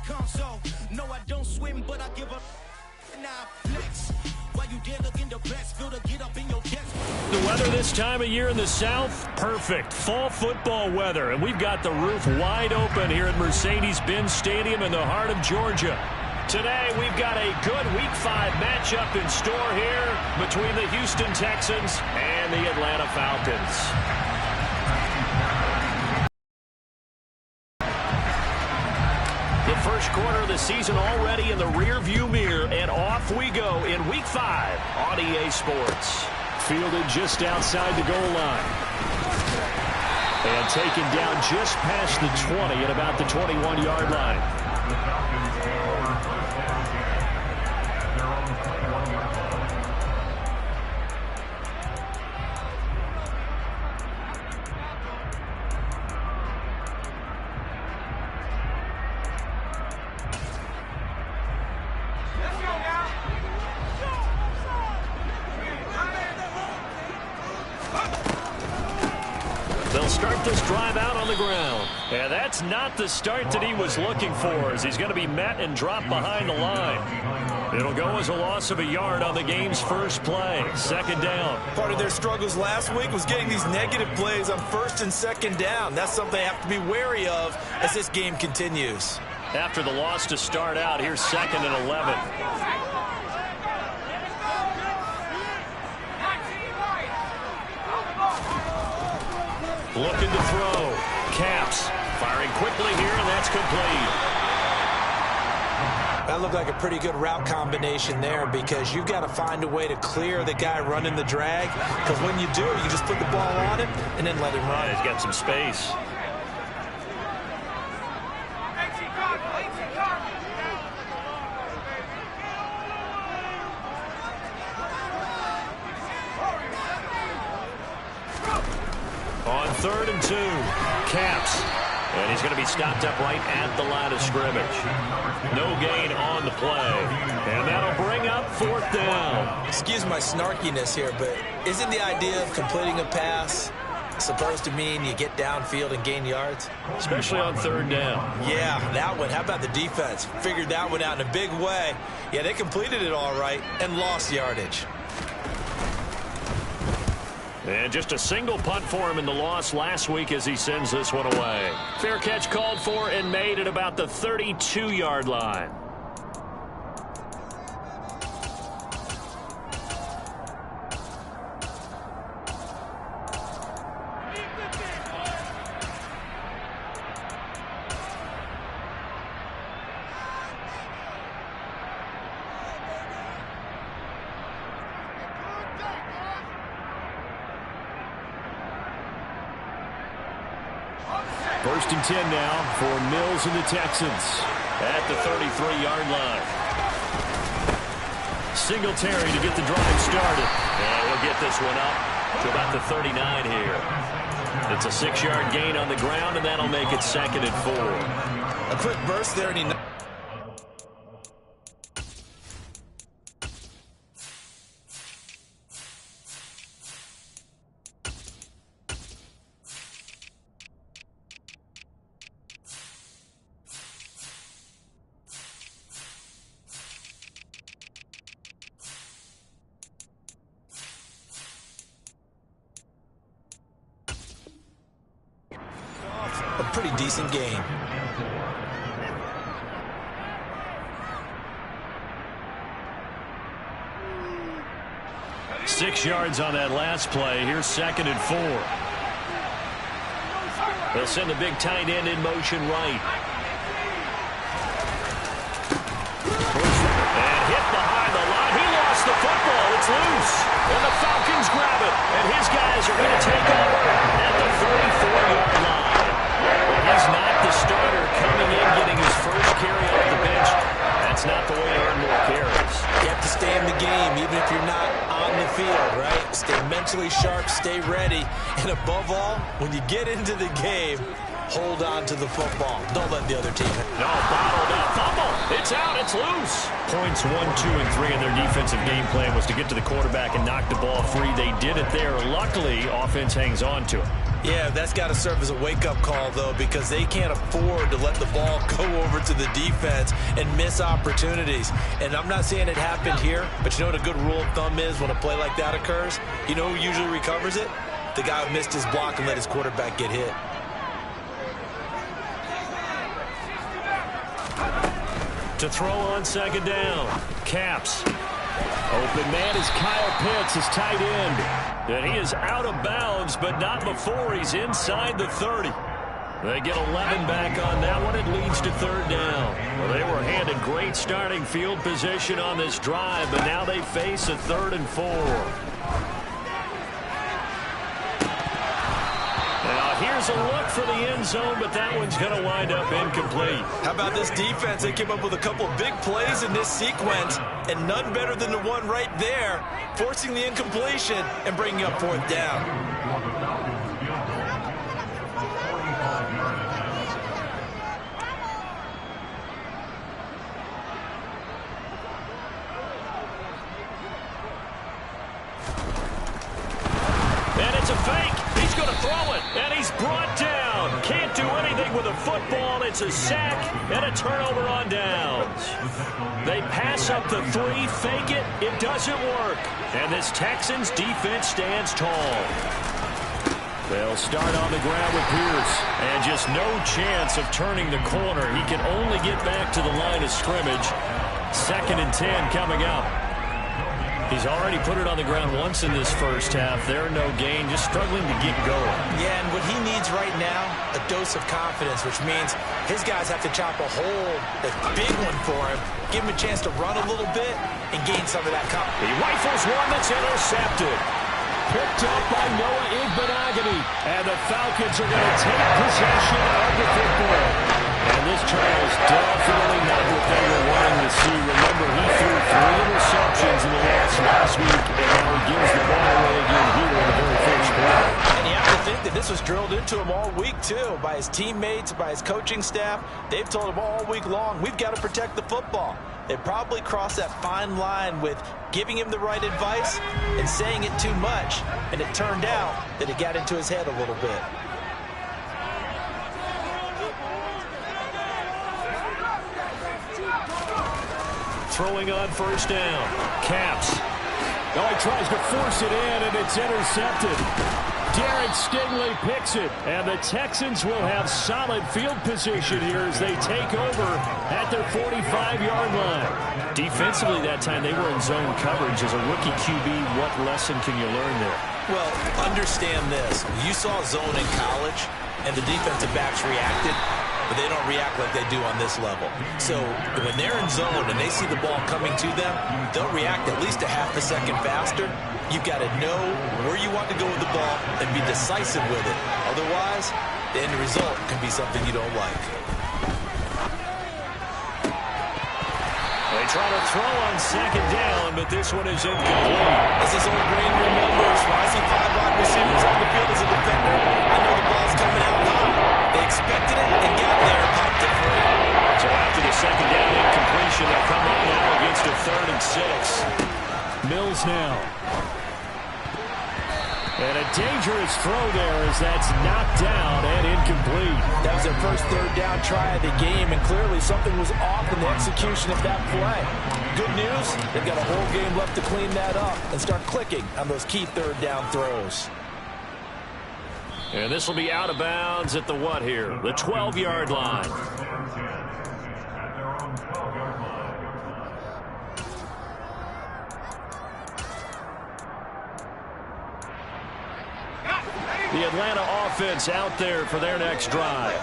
console. No, I don't swim, but I give up. Now flex. Why you dare look in the best field to get up in your chest? The weather this time of year in the South, perfect. Fall football weather, and we've got the roof wide open here at Mercedes-Benz Stadium in the heart of Georgia. Today, we've got a good Week 5 matchup in store here between the Houston Texans and the Atlanta Falcons. The first quarter of the season already in the rearview mirror, and off we go in Week 5 on EA Sports. Fielded just outside the goal line. And taken down just past the 20 at about the 21-yard line. They'll start this drive out on the ground. And that's not the start that he was looking for, as he's going to be met and dropped behind the line. It'll go as a loss of a yard on the game's first play. Second down. Part of their struggles last week was getting these negative plays on first and second down. That's something they have to be wary of as this game continues. After the loss to start out, here's 2nd and 11. Looking to throw. Caps firing quickly here, and that's complete. That looked like a pretty good route combination there, because you've got to find a way to clear the guy running the drag, because when you do, you just put the ball on him and then let him run. Yeah, he's got some space. On 3rd and 2, Caps. And he's going to be stopped up right at the line of scrimmage. No gain on the play. And that'll bring up 4th down. Excuse my snarkiness here, but isn't the idea of completing a pass supposed to mean you get downfield and gain yards? Especially on 3rd down. Yeah, that one. How about the defense? Figured that one out in a big way. Yeah, they completed it all right and lost yardage. And just a single punt for him in the loss last week as he sends this one away. Fair catch called for and made at about the 32-yard line. First and 10 now for Mills and the Texans at the 33-yard line. Singletary to get the drive started. And he'll get this one up to about the 39 here. It's a 6-yard gain on the ground, and that'll make it 2nd and 4. A quick burst there, and he... a pretty decent game. Six yards on that last play. Here's 2nd and 4. They'll send the big tight end in motion right. And hit behind the line. He lost the football. It's loose. And the Falcons grab it. And his guys are going to take over at the 34-yard line. Well, he's not the starter coming in, getting his first carry off the bench. That's not the way to earn more carries. You have to stay in the game, even if you're not on the field, right? Stay mentally sharp, stay ready. And above all, when you get into the game, hold on to the football. Don't let the other team hit. No, bottled up. Fumble. It's It's out. It's loose. Points 1, 2, and 3 in their defensive game plan was to get to the quarterback and knock the ball free. They did it there. Luckily, offense hangs on to it. Yeah, that's got to serve as a wake-up call, though, because they can't afford to let the ball go over to the defense and miss opportunities. And I'm not saying it happened here, but you know what a good rule of thumb is when a play like that occurs? You know who usually recovers it? The guy who missed his block and let his quarterback get hit. To throw on second down. Caps. Open man is Kyle Pitts, his tight end. And he is out of bounds, but not before he's inside the 30. They get 11 back on that one. It leads to third down. Well, they were handed great starting field position on this drive, but now they face a 3rd and 4. Now here's a look for the end zone, but that one's going to wind up incomplete. How about this defense? They came up with a couple of big plays in this sequence, and none better than the one right there, forcing the incompletion and bringing up 4th down. And it's a fake. He's going to throw it, and he's brought down. Can't do anything with a football. It's a sack and a turnover on downs. They pass up the 3, fake it. It doesn't work. And this Texans defense stands tall. They'll start on the ground with Pierce. And just no chance of turning the corner. He can only get back to the line of scrimmage. 2nd and 10 coming up. He's already put it on the ground once in this first half. They're no gain, just struggling to get going. Yeah, and what he needs right now, a dose of confidence, which means his guys have to chop a hole, a big one for him, give him a chance to run a little bit and gain some of that confidence. He rifles one that's intercepted. Picked up by Noah Igbenogany. And the Falcons are going to take possession of the football. And this trial is definitely not what they were wanting to see. Remember, he threw 3 interceptions in the loss last week, and now he gives the ball away again here in the very first quarter. And you have to think that this was drilled into him all week, too, by his teammates, by his coaching staff. They've told him all week long, we've got to protect the football. They probably crossed that fine line with giving him the right advice and saying it too much, and it turned out that it got into his head a little bit. Throwing on first down. Caps. Oh, he tries to force it in, and it's intercepted. Derek Stingley picks it, and the Texans will have solid field position here as they take over at their 45-yard line. Defensively that time, they were in zone coverage. As a rookie QB, what lesson can you learn there? Well, understand this. You saw zone in college, and the defensive backs reacted, but they don't react like they do on this level. So when they're in zone and they see the ball coming to them, they'll react at least a half a second faster. You've got to know where you want to go with the ball and be decisive with it. Otherwise, the end result can be something you don't like. They try to throw on second down, but this one is incomplete. As this old brain remembers, when I see 5 wide receivers on the field as a defender, I know the ball's coming out high. They expected it and got there and popped it free. So after the second down incompletion, they'll come up now against a 3rd and 6. Mills now. And a dangerous throw there as that's knocked down and incomplete. That was their first 3rd down try of the game, and clearly something was off in the execution of that play. Good news, they've got a whole game left to clean that up and start clicking on those key 3rd down throws. And this will be out of bounds at the what here? The 12-yard line. The Atlanta offense out there for their next drive.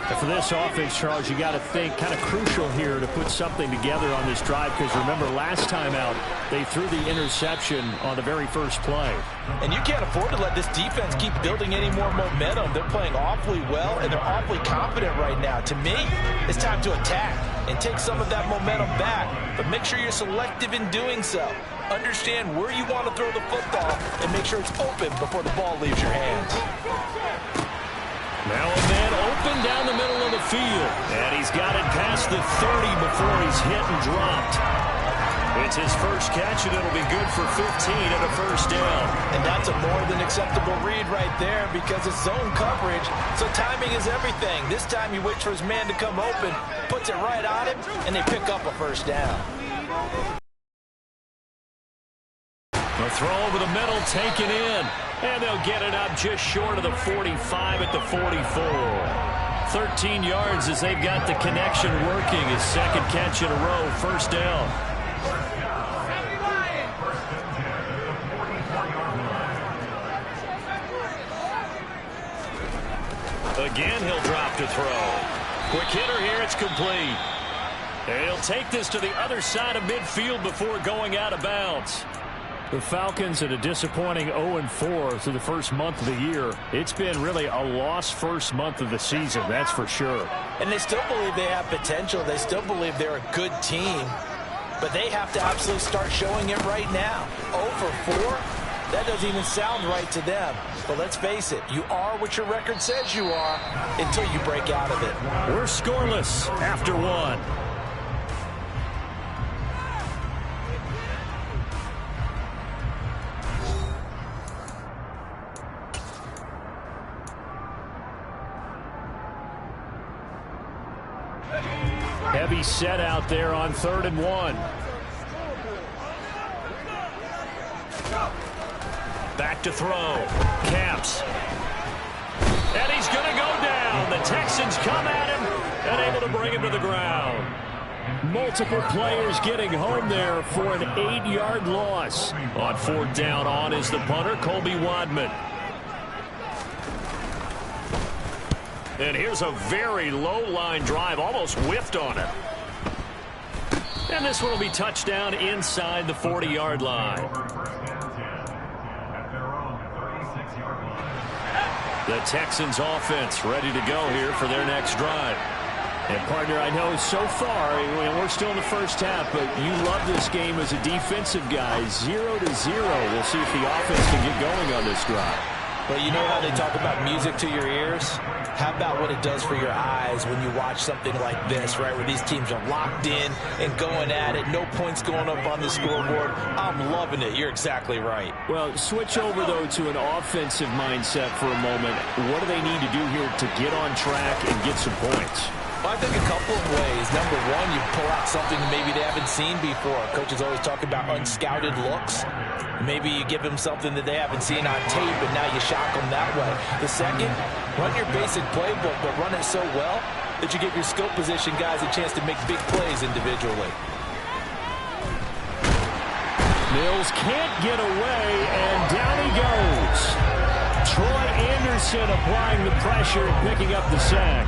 And for this offense, Charles, you got to think kind of crucial here to put something together on this drive, because remember last time out they threw the interception on the very first play. And you can't afford to let this defense keep building any more momentum. They're playing awfully well, and they're awfully confident right now. To me, it's time to attack and take some of that momentum back, but make sure you're selective in doing so. Understand where you want to throw the football and make sure it's open before the ball leaves your hands. Now a man open open down the middle of the field. And he's got it past the 30 before he's hit and dropped. It's his first catch, and it'll be good for 15 and a first down. And that's a more than acceptable read right there because it's zone coverage, so timing is everything. This time he waits for his man to come open, puts it right on him, and they pick up a first down. The throw over the middle, taken in. And they'll get it up just short of the 45 at the 44. 13 yards as they've got the connection working. His second catch in a row, first down. Again, he'll drop to throw. Quick hitter here, it's complete. And he'll take this to the other side of midfield before going out of bounds. The Falcons at a disappointing 0-4 through the first month of the year. It's been really a lost first month of the season, that's for sure. And they still believe they have potential. They still believe they're a good team. But they have to absolutely start showing it right now. 0-4? That doesn't even sound right to them. But let's face it, you are what your record says you are until you break out of it. We're scoreless after one. Heavy set out there on 3rd and 1. Back to throw. Camps. And he's going to go down. The Texans come at him and able to bring him to the ground. Multiple players getting home there for an 8-yard loss. On 4th down, on is the punter, Colby Wadman. And here's a very low-line drive, almost whiffed on it. And this one will be touchdown inside the 40-yard line. The Texans offense ready to go here for their next drive. And, partner, I know so far, we're still in the first half, but you love this game as a defensive guy. 0-0. We'll see if the offense can get going on this drive. Well, you know how they talk about music to your ears? How about what it does for your eyes when you watch something like this, right, where these teams are locked in and going at it, no points going up on the scoreboard? I'm loving it. You're exactly right. Well, switch over, though, to an offensive mindset for a moment. What do they need to do here to get on track and get some points? Well, I think a couple of ways. Number one, you pull out something maybe they haven't seen before. Coaches always talk about unscouted looks. Maybe you give them something that they haven't seen on tape, and now you shock them that way. The second, run your basic playbook, but run it so well that you give your skill position guys a chance to make big plays individually. Mills can't get away, and down he goes. Troy Anderson applying the pressure and picking up the sack.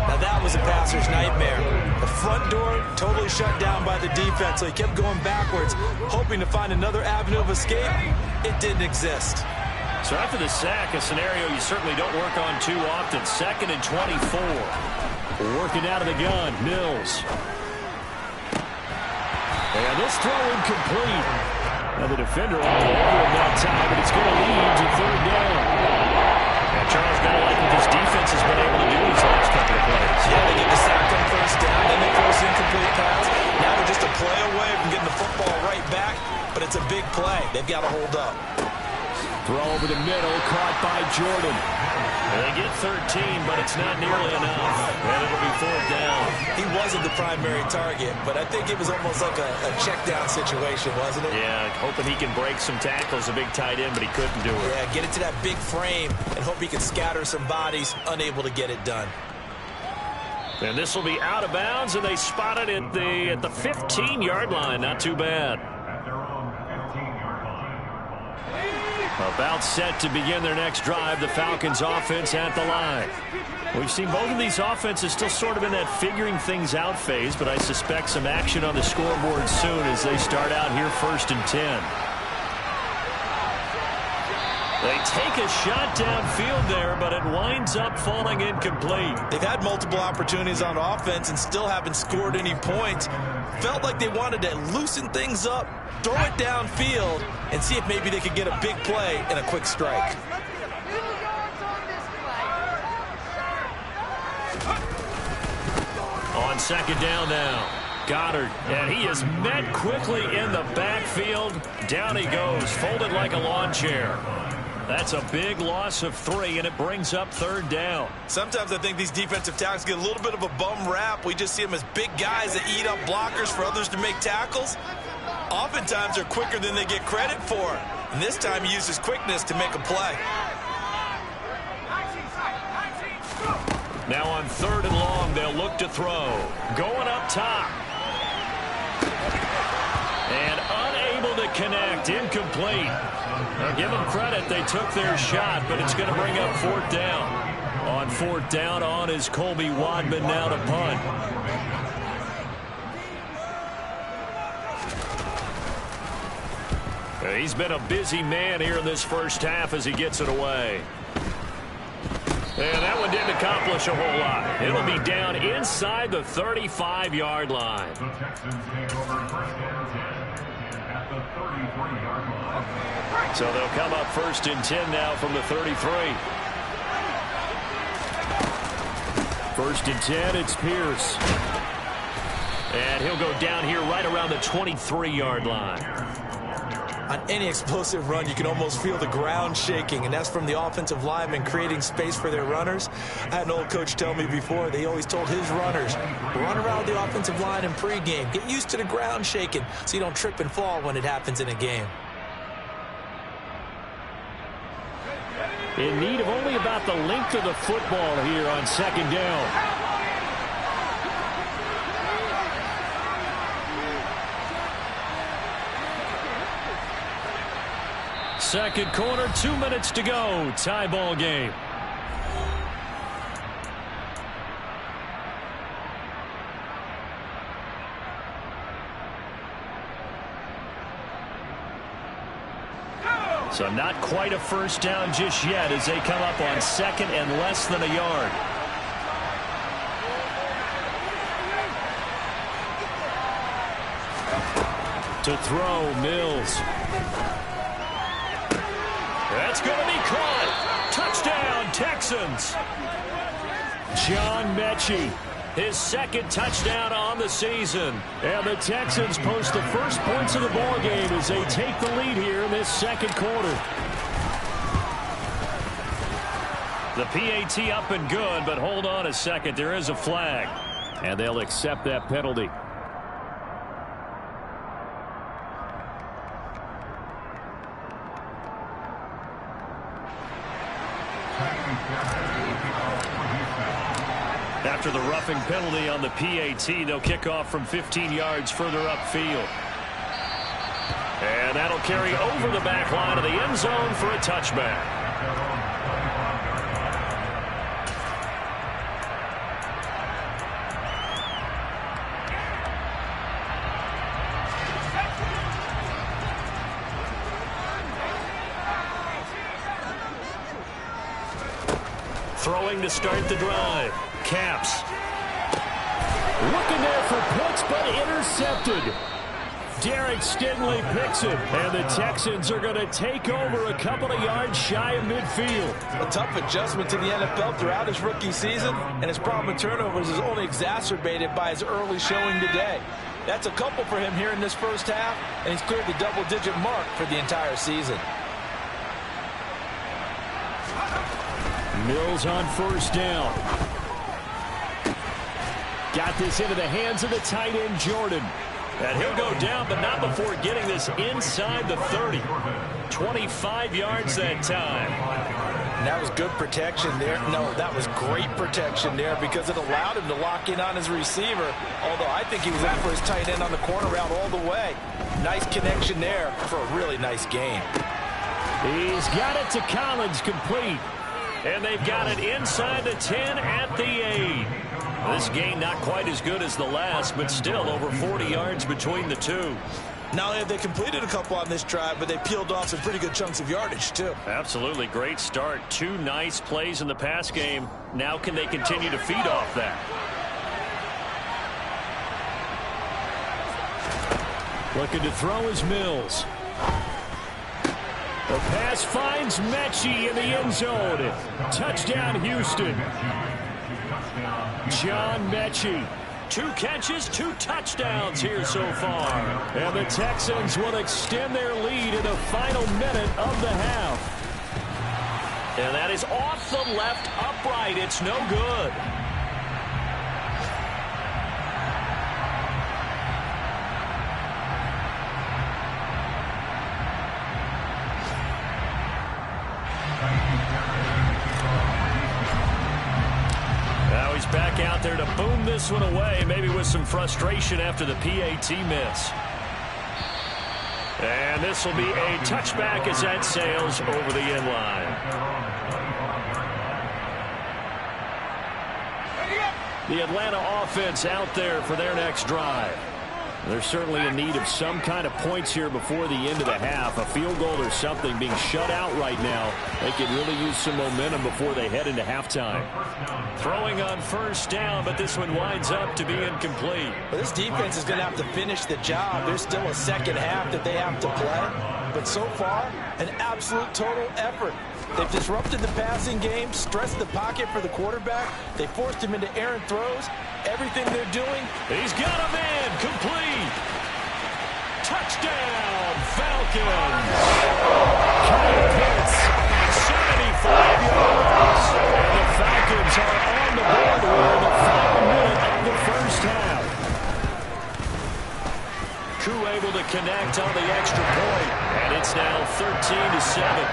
Now that was a passer's nightmare. The front door totally shut down by the defense, so he kept going backwards, hoping to find another avenue of escape. It didn't exist. So after the sack, a scenario you certainly don't work on too often. 2nd and 24. Working out of the gun, Mills. And this throw incomplete. Now the defender all over him that time, but it's going to lead to 3rd down. And Charles got to like what this defense has been able to do these last couple of plays. Yeah, they get the sack on 1st down, then they force incomplete pass. Now they're just a play away from getting the football right back, but it's a big play. They've got to hold up. Throw over the middle, caught by Jordan. And they get 13, but it's not nearly enough. And it'll be 4th down. He wasn't the primary target, but I think it was almost like a check down situation, wasn't it? Yeah, hoping he can break some tackles, a big tight end, but he couldn't do it. Yeah, get it to that big frame and hope he can scatter some bodies, unable to get it done. And this will be out of bounds, and they spot it at the 15-yard line. Not too bad. About set to begin their next drive, the Falcons offense at the line. We've seen both of these offenses still sort of in that figuring things out phase, but I suspect some action on the scoreboard soon as they start out here 1st and 10. They take a shot downfield there, but it winds up falling incomplete. They've had multiple opportunities on offense and still haven't scored any points. Felt like they wanted to loosen things up, throw it downfield, and see if maybe they could get a big play and a quick strike. on second down now. Goddard, and he is met quickly in the backfield. Down he goes, folded like a lawn chair. That's a big loss of 3, and it brings up third down. Sometimes I think these defensive tackles get a little bit of a bum rap. We just see them as big guys that eat up blockers for others to make tackles. Oftentimes they're quicker than they get credit for. And this time he used his quickness to make a play. Now on third and long, they'll look to throw. Going up top. And unable to connect. Incomplete. Now give them credit. They took their shot, but it's going to bring up fourth down. On fourth down, on is Colby Wadman now to punt. He's been a busy man here in this first half as he gets it away. And that one didn't accomplish a whole lot. It'll be down inside the 35-yard line. The Texans take over first and 10 at the 33-yard line. So they'll come up first and 10 now from the 33. First and 10, it's Pierce. And he'll go down here right around the 23-yard line. On any explosive run, you can almost feel the ground shaking, and that's from the offensive linemen creating space for their runners. I had an old coach tell me before, they always told his runners, run around the offensive line in pregame. Get used to the ground shaking so you don't trip and fall when it happens in a game. In need of only about the length of the football here on second down. Second quarter, 2 minutes to go. Tie ball game. So not quite a first down just yet as they come up on second and less than a yard. To throw, Mills. That's going to be caught. Touchdown, Texans. John Mechie, his second touchdown on the season. And the Texans post the first points of the ball game as they take the lead here in this second quarter. The PAT up and good, but hold on a second. There is a flag, and they'll accept that penalty. After the roughing penalty on the PAT, they'll kick off from 15 yards further upfield. And that'll carry over the back line of the end zone for a touchback. Throwing to start the drive. Caps. Looking there for Pitts, but intercepted. Derek Stingley picks it, and the Texans are going to take over a couple of yards shy of midfield. A tough adjustment to the NFL throughout his rookie season, and his problem with turnovers is only exacerbated by his early showing today. That's a couple for him here in this first half, and he's cleared the double-digit mark for the entire season. Mills on first down. Got this into the hands of the tight end, Jordan. And he'll go down, but not before getting this inside the 30. 25 yards that time. And that was good protection there. No, that was great protection there because it allowed him to lock in on his receiver. Although I think he was in for his tight end on the corner route all the way. Nice connection there for a really nice gain. He's got it to Collins, complete. And they've got it inside the 10 at the 8. This game not quite as good as the last, but still over 40 yards between the two. Not only have they completed a couple on this drive, but they peeled off some pretty good chunks of yardage, too. Absolutely. Great start. 2 nice plays in the pass game. Now can they continue to feed off that? Looking to throw is Mills. The pass finds Mechie in the end zone. Touchdown, Houston. John Mechie, 2 catches, 2 touchdowns here so far. And the Texans will extend their lead in the final minute of the half. And that is off the left upright. It's no good. Now he's back out there to boom this one away, maybe with some frustration after the PAT miss. And this will be a touchback as that sails over the end line. The Atlanta offense out there for their next drive. They're certainly in need of some kind of points here before the end of the half. A field goal or something, being shut out right now. They could really use some momentum before they head into halftime. Throwing on first down, but this one winds up to be incomplete. Well, this defense is going to have to finish the job. There's still a second half that they have to play. But so far, an absolute total effort. They've disrupted the passing game, stressed the pocket for the quarterback. They forced him into errant throws. Everything they're doing. He's got him in. Complete. Touchdown, Falcons. Kyle Pitts, 75 yards. And the Falcons are on the board here in the final minute of the first half. Crew able to connect on the extra point. And it's now 13-7.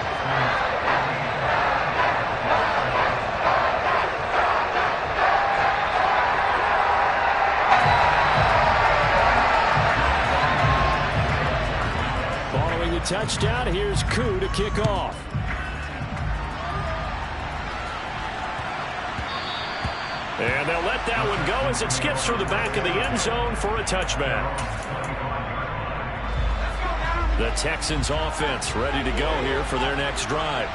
Touchdown. Here's Koo to kick off. And they'll let that one go as it skips through the back of the end zone for a touchback. The Texans offense ready to go here for their next drive.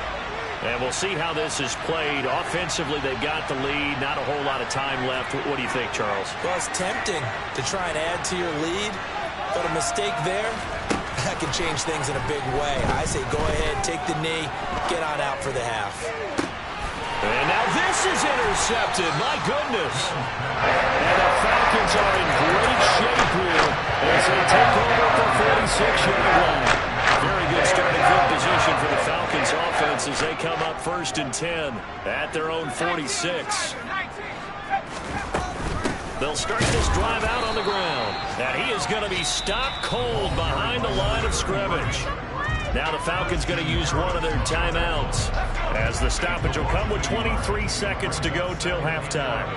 And we'll see how this is played. Offensively, they've got the lead. Not a whole lot of time left. What do you think, Charles? Well, it's tempting to try and add to your lead, but a mistake there, that can change things in a big way. I say go ahead, take the knee, get on out for the half. And now this is intercepted. My goodness. And the Falcons are in great shape here as they take over at the 46-yard line. Very good starting field position for the Falcons offense as they come up 1st and 10 at their own 46. They'll start this drive out on the ground. And he is going to be stopped cold behind the line of scrimmage. Now the Falcons going to use one of their timeouts as the stoppage will come with 23 seconds to go till halftime.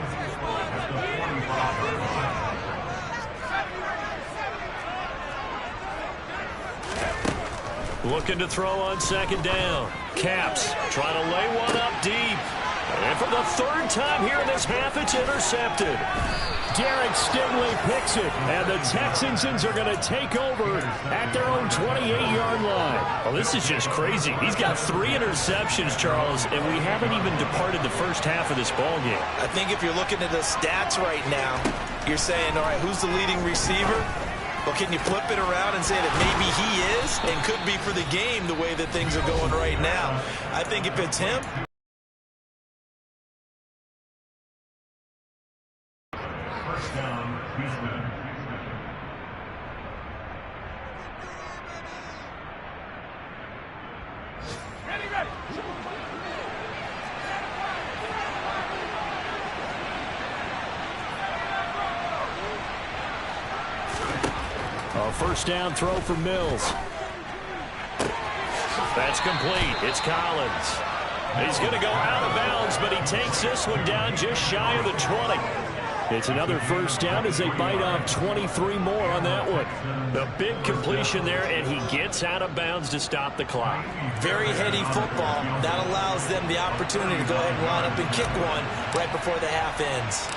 Looking to throw on 2nd down. Caps trying to lay one up deep. And for the 3rd time here in this half, it's intercepted. Derek Stingley picks it, and the Texans are going to take over at their own 28-yard line. Well, this is just crazy. He's got 3 interceptions, Charles, and we haven't even departed the first half of this ballgame. I think if you're looking at the stats right now, you're saying, all right, who's the leading receiver? Well, can you flip it around and say that maybe he is and could be for the game the way that things are going right now? I think if it's him... First down throw for Mills. That's complete. It's Collins. He's going to go out of bounds, but he takes this one down just shy of the 20. It's another first down as they bite off 23 more on that one. The big completion there, and he gets out of bounds to stop the clock. Very heady football. That allows them the opportunity to go ahead and line up and kick one right before the half ends.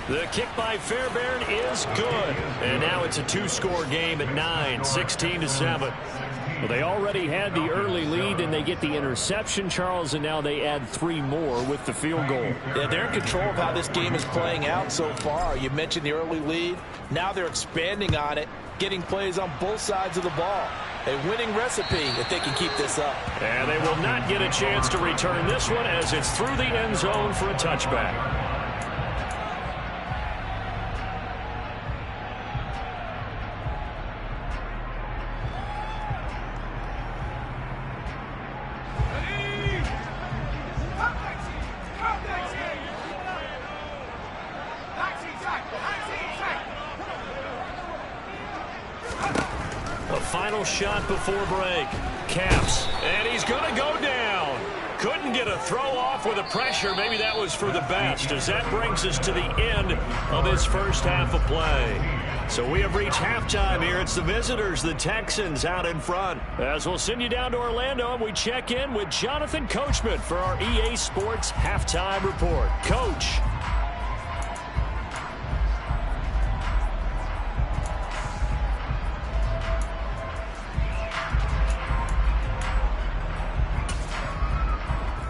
The kick by Fairbairn is good. And now it's a 2-score game at 9, 16-7. Well, they already had the early lead, and they get the interception, Charles, and now they add 3 more with the field goal. Yeah, they're in control of how this game is playing out so far. You mentioned the early lead. Now they're expanding on it, getting plays on both sides of the ball. A winning recipe if they can keep this up. And they will not get a chance to return this one as it's through the end zone for a touchback. final shot before break. Caps, and he's going to go down. Couldn't get a throw off with the pressure. Maybe that was for the best, as that brings us to the end of this first half of play. So we have reached halftime here. It's the visitors, the Texans, out in front. As we'll send you down to Orlando, and we check in with Jonathan Coachman for our EA Sports Halftime Report. Coach.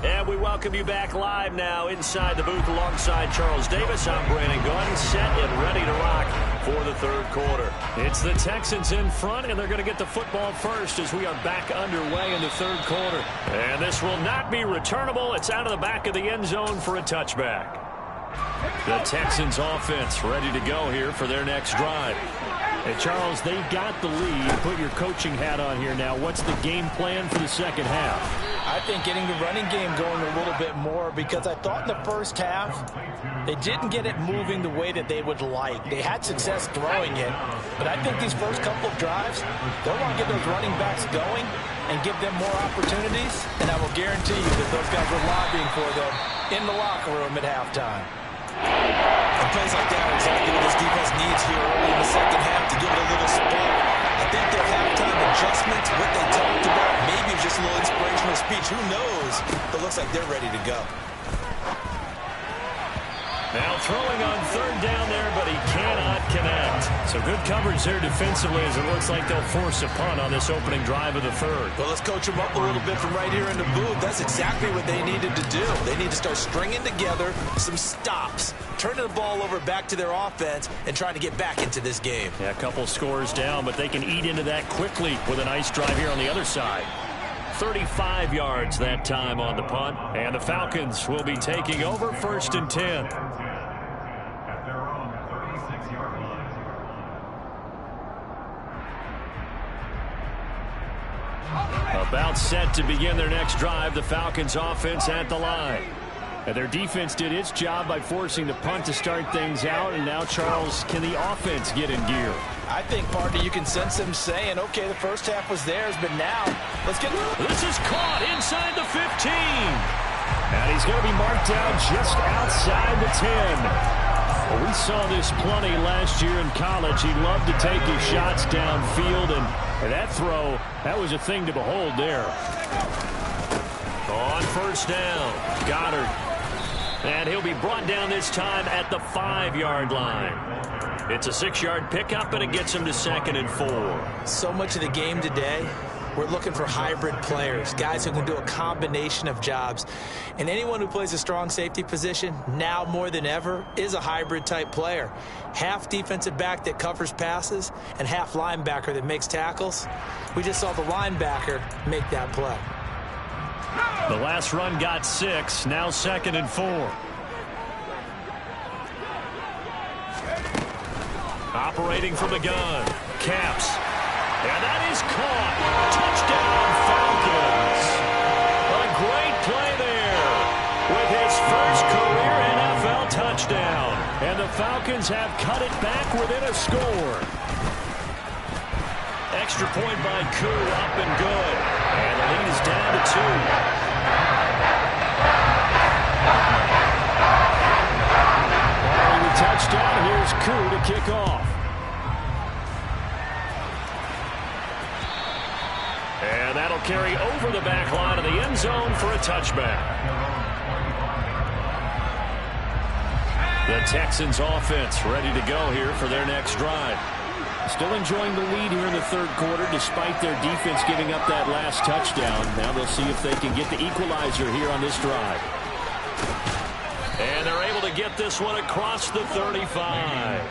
And we welcome you back live now inside the booth alongside Charles Davis. I'm Brandon Gordon, set and ready to rock for the third quarter. It's the Texans in front, and they're going to get the football first as we are back underway in the third quarter. And this will not be returnable. It's out of the back of the end zone for a touchback. The Texans offense ready to go here for their next drive. And Charles, they've got the lead. Put your coaching hat on here now. What's the game plan for the second half? I think getting the running game going a little bit more, because I thought in the first half they didn't get it moving the way that they would like. They had success throwing it, but I think these first couple of drives, they'll want to get those running backs going and give them more opportunities, and I will guarantee you that those guys were lobbying for them in the locker room at halftime. And plays like that are exactly what this defense needs here early in the second half to give it a little spark. I think their halftime adjustments, what they talked about, maybe just a little inspirational speech. Who knows? But it looks like they're ready to go. Now throwing on third down there, but he cannot connect. So good coverage there defensively, as it looks like they'll force a punt on this opening drive of the third. Well, let's coach them up a little bit from right here in the booth. That's exactly what they needed to do. They need to start stringing together some stops, turning the ball over back to their offense, and trying to get back into this game. Yeah, a couple scores down, but they can eat into that quickly with a nice drive here on the other side. 35 yards that time on the punt, and the Falcons will be taking over 1st and 10. At their own 36-yard line. About set to begin their next drive, the Falcons offense at the line. And their defense did its job by forcing the punt to start things out, and now, Charles, can the offense get in gear? I think, partner, you can sense them saying, okay, the first half was theirs, but now let's get... This is caught inside the 15. And he's going to be marked down just outside the 10. Well, we saw this plenty last year in college. He loved to take his shots downfield, and that throw, that was a thing to behold there. On first down, Goddard. And he'll be brought down this time at the 5-yard line. It's a 6-yard pickup, and it gets him to 2nd and 4. So much of the game today, we're looking for hybrid players, guys who can do a combination of jobs. And anyone who plays a strong safety position, now more than ever, is a hybrid-type player. Half defensive back that covers passes and half linebacker that makes tackles. We just saw the linebacker make that play. The last run got 6, now 2nd and 4. Operating from the gun, Caps. And that is caught. Touchdown, Falcons. A great play there with his first career NFL touchdown. And the Falcons have cut it back within a score. Extra point by Koo, up and good. And the lead is down to 2. Following the touchdown, here's Koo to kick off. And that'll carry over the back line of the end zone for a touchback. The Texans offense ready to go here for their next drive. Still enjoying the lead here in the third quarter despite their defense giving up that last touchdown. Now they'll see if they can get the equalizer here on this drive. And they're able to get this one across the 35.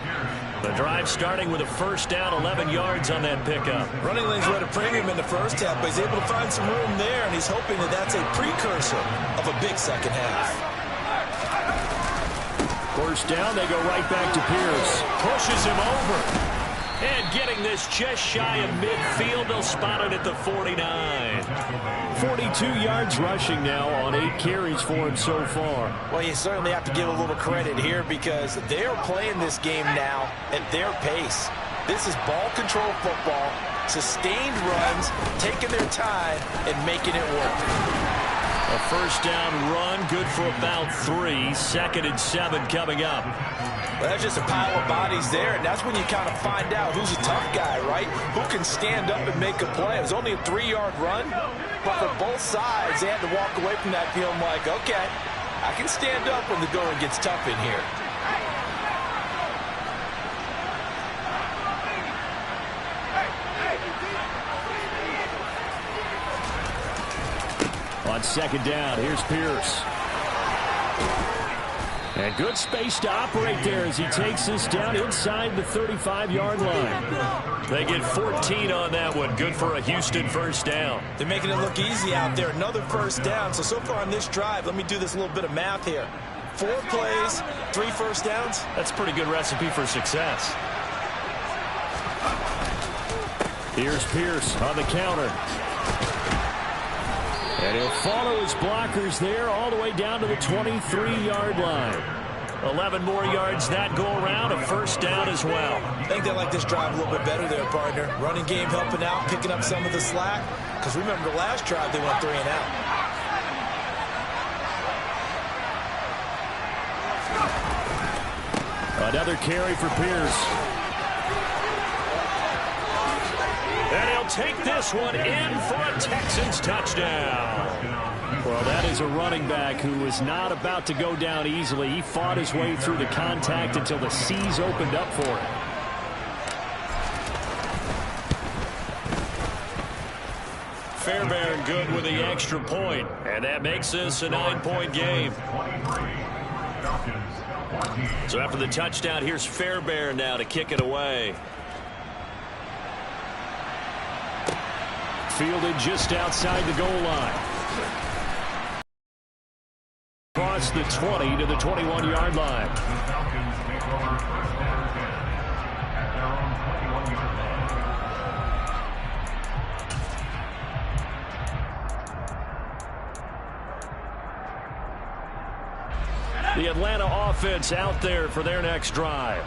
The drive starting with a first down, 11 yards on that pickup. Running lanes were at a premium in the first half, but he's able to find some room there, and he's hoping that that's a precursor of a big second half. First down, they go right back to Pierce. Pushes him over. And getting this just shy of midfield, they'll spot it at the 49. 42 yards rushing now on 8 carries for him so far. Well, you certainly have to give a little credit here because they're playing this game now at their pace. This is ball control football, sustained runs, taking their time, and making it work. A first down run, good for about 3. 2nd and 7 coming up. Well, that's just a pile of bodies there, and that's when you kind of find out who's a tough guy, right? Who can stand up and make a play. It was only a 3-yard run, but for both sides, they had to walk away from that feeling like, okay, I can stand up when the going gets tough in here. On 2nd down, here's Pierce. And good space to operate there as he takes this down inside the 35-yard line. They get 14 on that one. Good for a Houston first down. They're making it look easy out there. Another first down. So far on this drive, let me do this little bit of math here. 4 plays, 3 first downs. That's a pretty good recipe for success. Here's Pierce on the counter. And he'll follow his blockers there all the way down to the 23-yard line. 11 more yards that go around, a first down as well. I think they like this drive a little bit better there, partner. Running game helping out, picking up some of the slack. Because remember the last drive, they went 3 and out. Another carry for Pierce. And he'll take this one in for a Texans touchdown. Well, that is a running back who was not about to go down easily. He fought his way through the contact until the seas opened up for him. Fairbairn good with the extra point, and that makes this a 9-point game. So after the touchdown, here's Fairbairn now to kick it away. Fielded just outside the goal line. Across the 20 to the 21-yard line. The Falcons take over first down 10 at their own 21-yard line. The Atlanta offense out there for their next drive.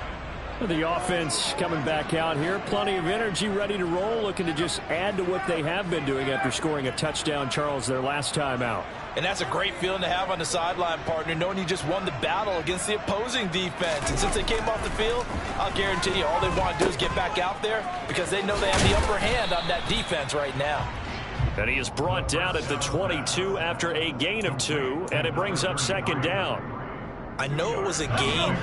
The offense coming back out here. Plenty of energy, ready to roll, looking to just add to what they have been doing after scoring a touchdown, Charles, their last time out. And that's a great feeling to have on the sideline, partner, knowing you just won the battle against the opposing defense. And since they came off the field, I'll guarantee you all they want to do is get back out there because they know they have the upper hand on that defense right now. And he is brought down at the 22 after a gain of 2, and it brings up 2nd down. I know it was a gain,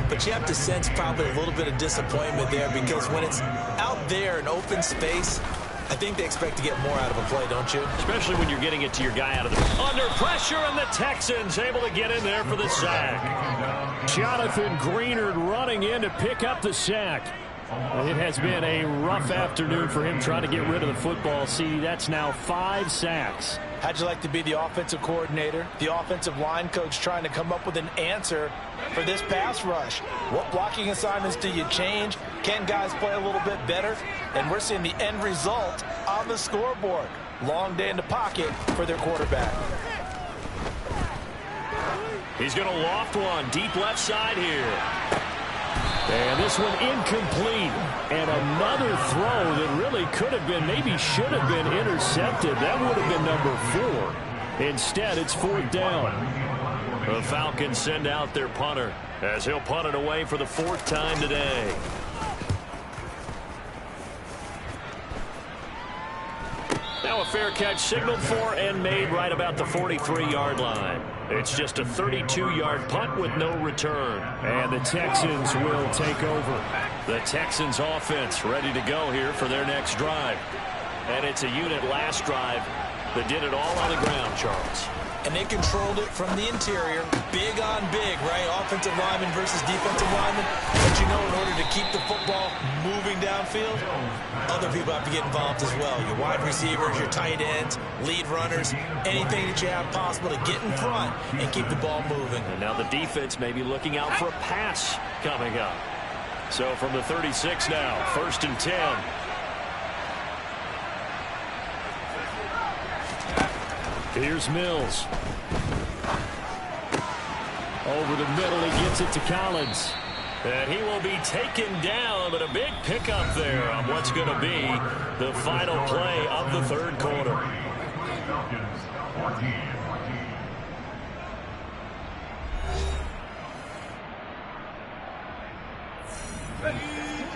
but you have to sense probably a little bit of disappointment there because when it's out there in open space, I think they expect to get more out of a play, don't you? Especially when you're getting it to your guy out of the... Under pressure, and the Texans able to get in there for the sack. Jonathan Greenard running in to pick up the sack. It has been a rough afternoon for him trying to get rid of the football. See, that's now 5 sacks. How'd you like to be the offensive coordinator, the offensive line coach trying to come up with an answer for this pass rush? What blocking assignments do you change? Can guys play a little bit better? And we're seeing the end result on the scoreboard. Long day in the pocket for their quarterback. He's going to loft one deep left side here. And this one incomplete. And another throw that really could have been, maybe should have been intercepted. That would have been number 4. Instead, it's 4th down. The Falcons send out their punter as he'll punt it away for the 4th time today. Now a fair catch signaled for and made right about the 43-yard line. It's just a 32-yard punt with no return. And the Texans will take over. The Texans offense ready to go here for their next drive. And it's a unit last drive that did it all on the ground, Charles. And they controlled it from the interior, big on big, right? Offensive lineman versus defensive lineman. But you know, in order to keep the football moving downfield, other people have to get involved as well. Your wide receivers, your tight ends, lead runners, anything that you have possible to get in front and keep the ball moving. And now the defense may be looking out for a pass coming up. So from the 36 now, 1st and 10. Here's Mills. Over the middle, he gets it to Collins. And he will be taken down, but a big pickup there on what's going to be the final play of the third quarter. Falcons 14.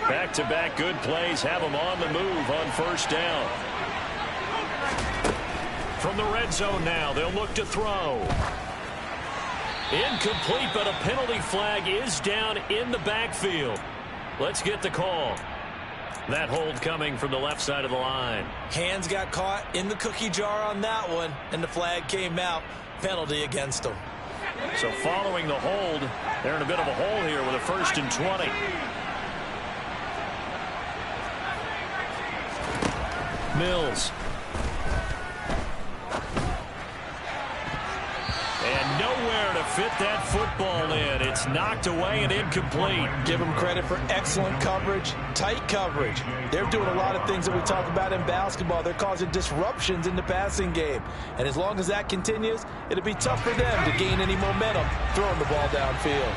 Back-to-back good plays have them on the move on first down. From the red zone now, they'll look to throw. Incomplete, but a penalty flag is down in the backfield. Let's get the call. That hold coming from the left side of the line. Hands got caught in the cookie jar on that one, and the flag came out. Penalty against them. So following the hold, they're in a bit of a hole here with a 1st and 20. Mills. And nowhere to fit that football in. It's knocked away and incomplete. Give them credit for excellent coverage, tight coverage. They're doing a lot of things that we talk about in basketball. They're causing disruptions in the passing game. And as long as that continues, it'll be tough for them to gain any momentum throwing the ball downfield.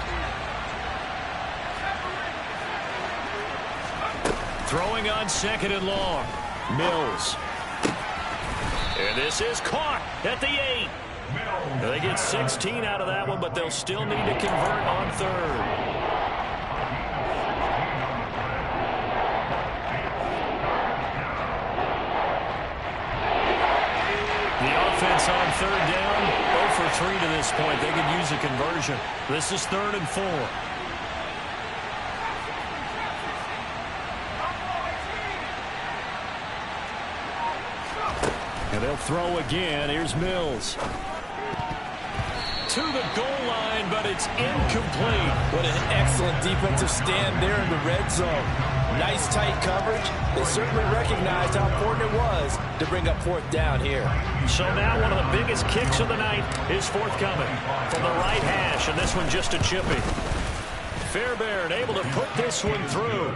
Throwing on 2nd and long. Mills. And this is caught at the 8. They get 16 out of that one, but they'll still need to convert on 3rd. The offense on 3rd down, 0 for 3 to this point. They could use a conversion. This is 3rd and 4. And they'll throw again. Here's Mills. To the goal line, but it's incomplete. What an excellent defensive stand there in the red zone. Nice tight coverage. They certainly recognized how important it was to bring up 4th down here. So now one of the biggest kicks of the night is forthcoming from the right hash, and this one just a chippy. Fairbairn able to put this one through.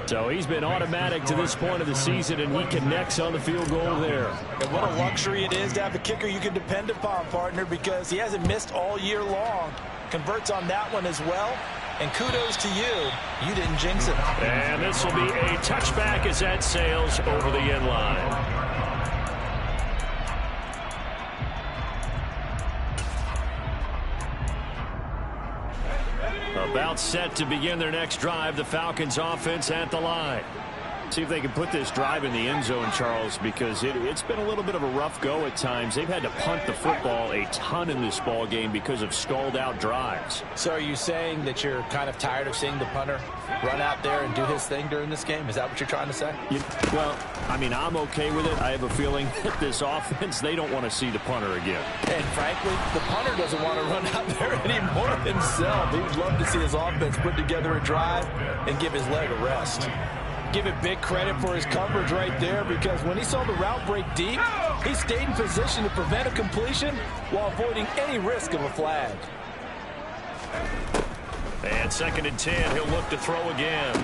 So he's been automatic to this point of the season, and he connects on the field goal there. And what a luxury it is to have a kicker you can depend upon, partner, because he hasn't missed all year long. Converts on that one as well. And kudos to you. You didn't jinx it. And this will be a touchback as that sails over the end line. About set to begin their next drive, the Falcons offense at the line. See if they can put this drive in the end zone, Charles, because it's been a little bit of a rough go at times. They've had to punt the football a ton in this ball game because of stalled out drives. So are you saying that you're kind of tired of seeing the punter run out there and do his thing during this game? Is that what you're trying to say? Well, I mean, I'm okay with it. I have a feeling that this offense, they don't want to see the punter again. And frankly, the punter doesn't want to run out there anymore himself. He would love to see his offense put together a drive and give his leg a rest. Give it big credit for his coverage right there, because when he saw the route break deep, he stayed in position to prevent a completion while avoiding any risk of a flag. And 2nd and 10, he'll look to throw again.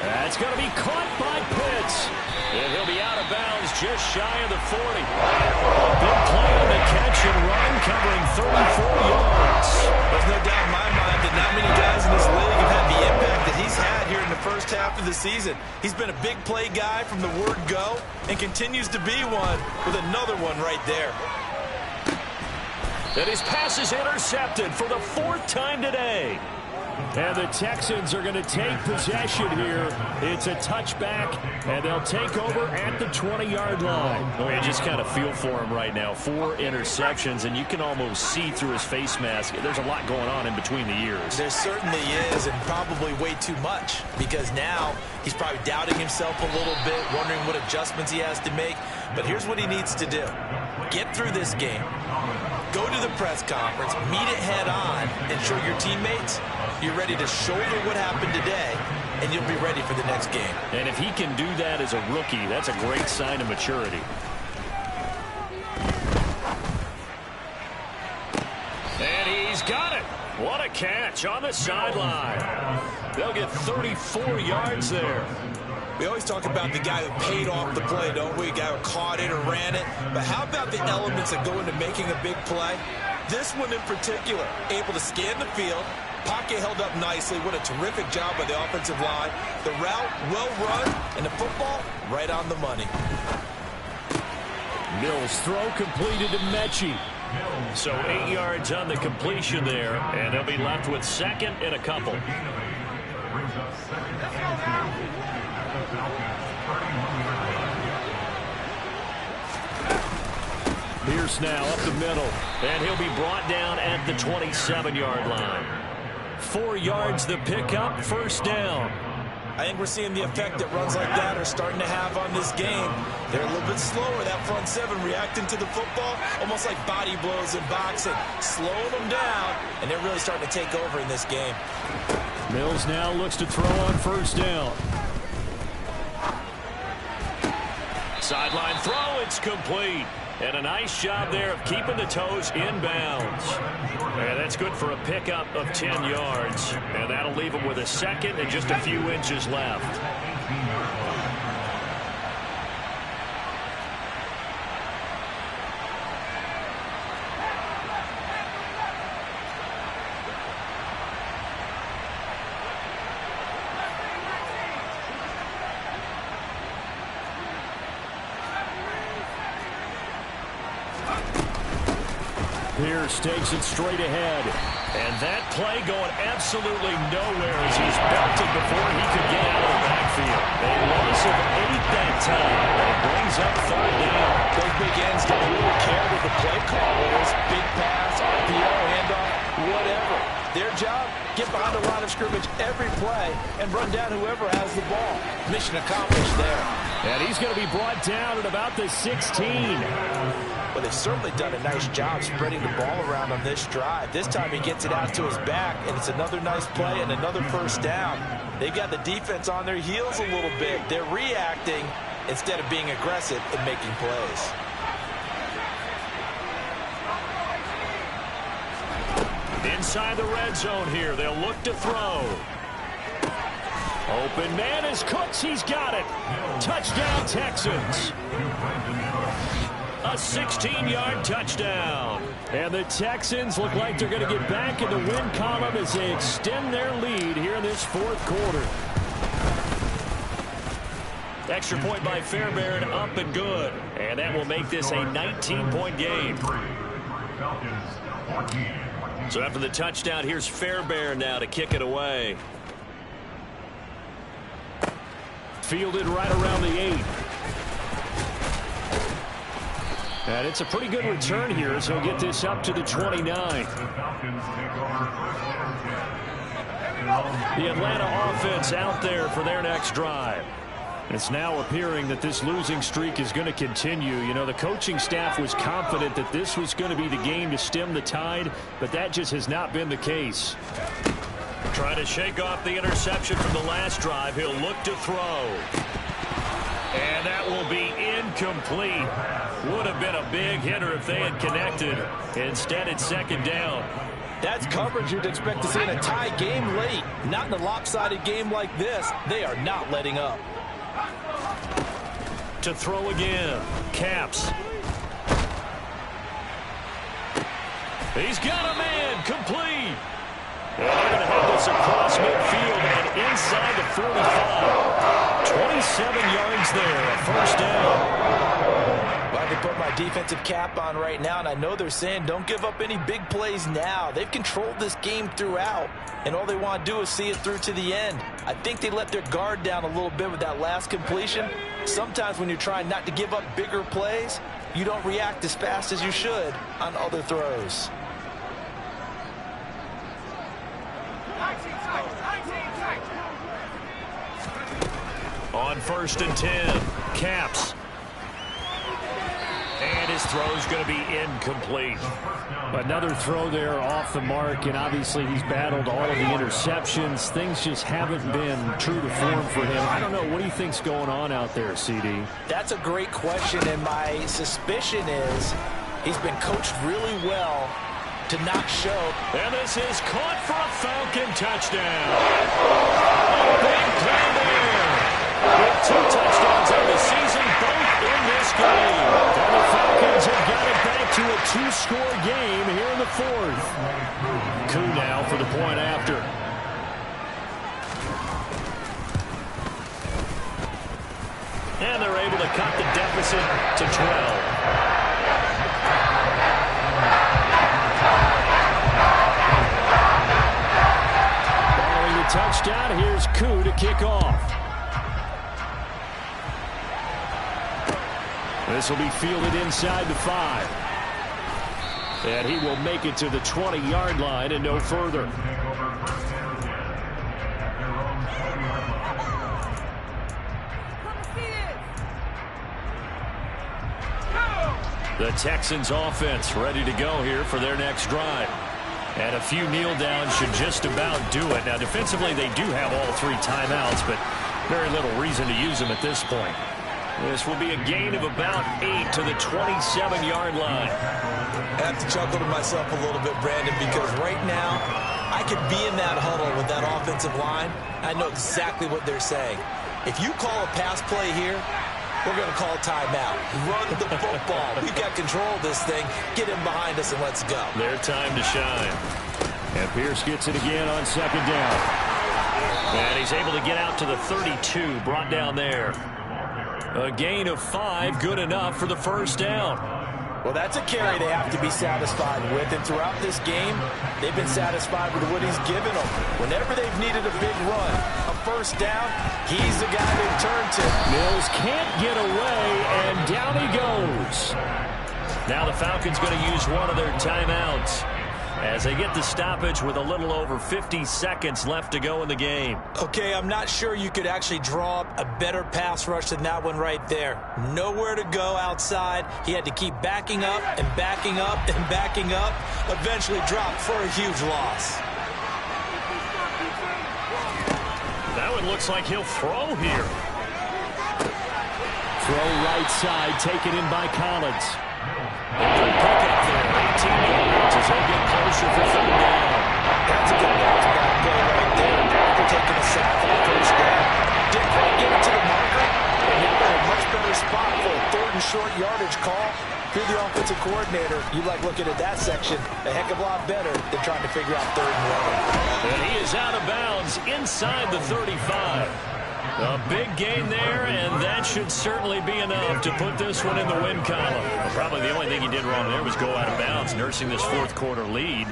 That's going to be caught by Pitts. And he'll be out of bounds just shy of the 40. A big play on the catch and run, covering 34 yards. There's no doubt in my mind that not many guys in this league have had the impact that he's had here in the first half of the season. He's been a big play guy from the word go and continues to be one with another one right there. And his pass is intercepted for the 4th time today. And the Texans are going to take possession here. It's a touchback, and they'll take over at the 20-yard line. Oh, you just kind of feel for him right now. 4 interceptions, and you can almost see through his face mask. There's a lot going on in between the ears. There certainly is, and probably way too much, because now he's probably doubting himself a little bit, wondering what adjustments he has to make. But here's what he needs to do. Get through this game. Go to the press conference, meet it head on, and show your teammates you're ready to shoulder what happened today, and you'll be ready for the next game. And if he can do that as a rookie, that's a great sign of maturity. And he's got it. What a catch on the sideline. They'll get 34 yards there. We always talk about the guy who paid off the play, don't we? The guy who caught it or ran it. But how about the elements that go into making a big play? This one in particular, able to scan the field, Pocket held up nicely. What a terrific job by the offensive line. The route, well run, and the football, right on the money. Mills' throw completed to Mechie. So 8 yards on the completion there, and they'll be left with second and a couple. Pierce now up the middle, and he'll be brought down at the 27-yard line. 4 yards the pickup, first down. I think we're seeing the effect that runs like that are starting to have on this game. They're a little bit slower, that front seven, reacting to the football, almost like body blows in boxing, slowing them down, and they're really starting to take over in this game. Mills now looks to throw on first down. Sideline throw, it's complete. And a nice job there of keeping the toes inbounds. And that's good for a pickup of 10 yards. And that'll leave them with a second and just a few inches left. Pierce takes it straight ahead. And that play going absolutely nowhere as he's belted before he could get out of the backfield. A loss of 8 that time. And it brings up third down. Those big ends don't really care what the play call is. Big pass, RPO, handoff, whatever. Their job, get behind the line of scrimmage every play and run down whoever has the ball. Mission accomplished there. And he's going to be brought down at about the 16. Well, they've certainly done a nice job spreading the ball around on this drive. This time he gets it out to his back, and it's another nice play and another first down. They've got the defense on their heels a little bit. They're reacting instead of being aggressive and making plays. Inside the red zone here, they'll look to throw. Open man is Cooks. He's got it. Touchdown, Texans. A 16-yard touchdown. And the Texans look like they're going to get back in the win column as they extend their lead here in this fourth quarter. Extra point by Fairbairn, up and good. And that will make this a 19-point game. So after the touchdown, here's Fairbairn now to kick it away. Fielded right around the 8. And it's a pretty good return here as he'll get this up to the 29. The Atlanta offense out there for their next drive. It's now appearing that this losing streak is going to continue. You know, the coaching staff was confident that this was going to be the game to stem the tide, but that just has not been the case. Trying to shake off the interception from the last drive. He'll look to throw. And that will be incomplete. Would have been a big hitter if they had connected. Instead, it's second down. That's coverage you'd expect to see in a tie game late. Not in a lopsided game like this. They are not letting up. To throw again. Caps. He's got a man. Complete. And they're going to have this across midfield and inside the 45. 27 yards there. A first down. Well, they put my defensive cap on right now, and I know they're saying don't give up any big plays now. They've controlled this game throughout, and all they want to do is see it through to the end. I think they let their guard down a little bit with that last completion. Sometimes when you're trying not to give up bigger plays, you don't react as fast as you should on other throws. On 1st and 10, Caps. And his throw's going to be incomplete. Another throw there off the mark, and obviously he's battled all of the interceptions. Things just haven't been true to form for him. I don't know. What do you think's going on out there, CD? That's a great question, and my suspicion is he's been coached really well to not show. And this is caught for a Falcon touchdown. A big play there. With 2 touchdowns on the season, both in this game. And the Falcons have got it back to a 2-score game here in the 4th. Koo now for the point after. And they're able to cut the deficit to 12. Following the touchdown, here's Koo to kick off. This will be fielded inside the 5. And he will make it to the 20-yard line and no further. The Texans offense ready to go here for their next drive. And a few kneel downs should just about do it. Now, defensively, they do have all 3 timeouts, but very little reason to use them at this point. This will be a gain of about 8 to the 27-yard line. I have to chuckle to myself a little bit, Brandon, because right now I could be in that huddle with that offensive line. I know exactly what they're saying. If you call a pass play here, we're going to call timeout. Run the football. We've got control of this thing. Get him behind us and let's go. Their time to shine. And Pierce gets it again on second down. And he's able to get out to the 32, brought down there. A gain of 5, good enough for the first down. Well, that's a carry they have to be satisfied with. And throughout this game, they've been satisfied with what he's given them. Whenever they've needed a big run, a first down, he's the guy they turn to. Mills can't get away, and down he goes. Now the Falcons going to use one of their timeouts as they get the stoppage with a little over 50 seconds left to go in the game. Okay, I'm not sure you could actually draw up a better pass rush than that one right there. Nowhere to go outside. He had to keep backing up and backing up and backing up. Eventually dropped for a huge loss. That one looks like he'll throw here. Throw right side, taken in by Collins. Good pick up there, 18 yards as they get closer for third down. That's a good bounce back play right there. After taking a sack for the first down. Didn't quite get it to the marker, and now they're in a much better spot for a 3rd and short yardage call. If you're the offensive coordinator, you like looking at that section a heck of a lot better than trying to figure out 3rd and 11. And he is out of bounds inside the 35. A big gain there, and that should certainly be enough to put this one in the win column. Well, probably the only thing he did wrong there was go out of bounds, nursing this 4th quarter lead.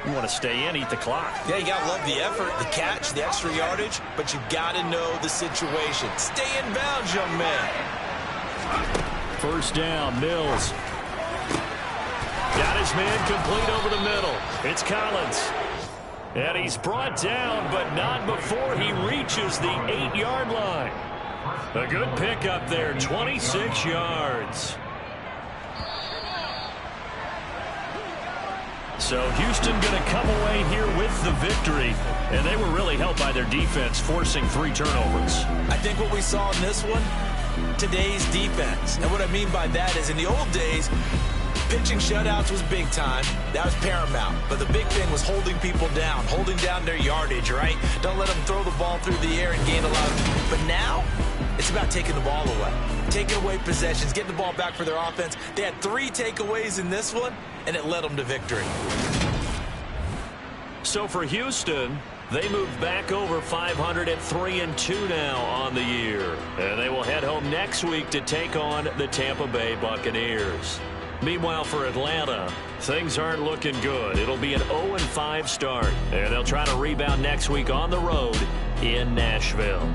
You want to stay in, eat the clock. Yeah, you got to love the effort, the catch, the extra yardage, but you got to know the situation. Stay in bounds, young man. First down, Mills. Got his man complete over the middle. It's Collins. And he's brought down, but not before he reaches the 8-yard line. A good pickup there, 26 yards. So Houston going to come away here with the victory. And they were really helped by their defense, forcing 3 turnovers. I think what we saw in this one, today's defense. And what I mean by that is in the old days, pitching shutouts was big time. That was paramount. But the big thing was holding people down, holding down their yardage, right? Don't let them throw the ball through the air and gain a lot. But now, it's about taking the ball away. Taking away possessions, getting the ball back for their offense. They had 3 takeaways in this one, and it led them to victory. So for Houston, they moved back over 500 at 3-2 now on the year. And they will head home next week to take on the Tampa Bay Buccaneers. Meanwhile, for Atlanta, things aren't looking good. It'll be an 0-5 start, and they'll try to rebound next week on the road in Nashville.